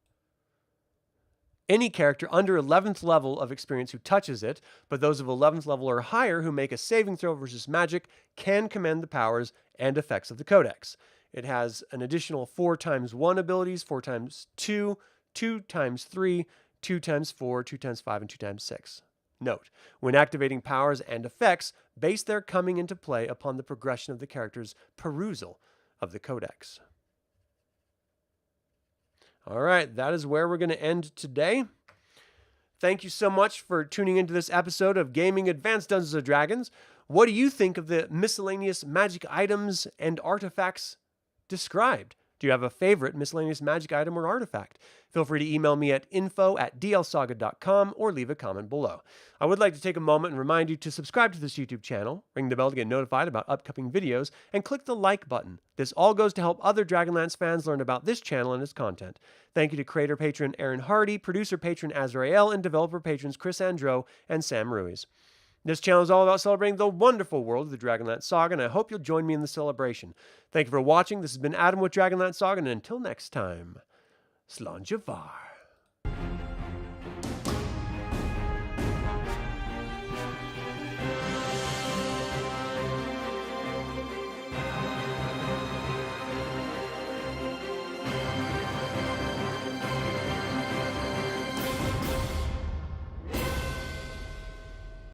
Any character under 11th level of experience who touches it, but those of 11th level or higher who make a saving throw versus magic can command the powers and effects of the Codex. It has an additional 4 times 1 abilities, 4 times 2, 2 times 3, 2 times 4, 2 times 5, and 2 times 6. Note, when activating powers and effects, base their coming into play upon the progression of the character's perusal of the Codex. All right, that is where we're going to end today. Thank you so much for tuning into this episode of Gaming Advanced Dungeons & Dragons. What do you think of the miscellaneous magic items and artifacts described? Do you have a favorite miscellaneous magic item or artifact? Feel free to email me at info@dlsaga.com or leave a comment below. I would like to take a moment and remind you to subscribe to this YouTube channel, ring the bell to get notified about upcoming videos, and click the like button. This all goes to help other Dragonlance fans learn about this channel and its content. Thank you to creator patron Aaron Hardy, producer patron Azrael, and developer patrons Chris Androu and Sam Ruiz. This channel is all about celebrating the wonderful world of the DragonLance Saga, and I hope you'll join me in the celebration. Thank you for watching. This has been Adam with DragonLance Saga, and until next time, Slanjavar.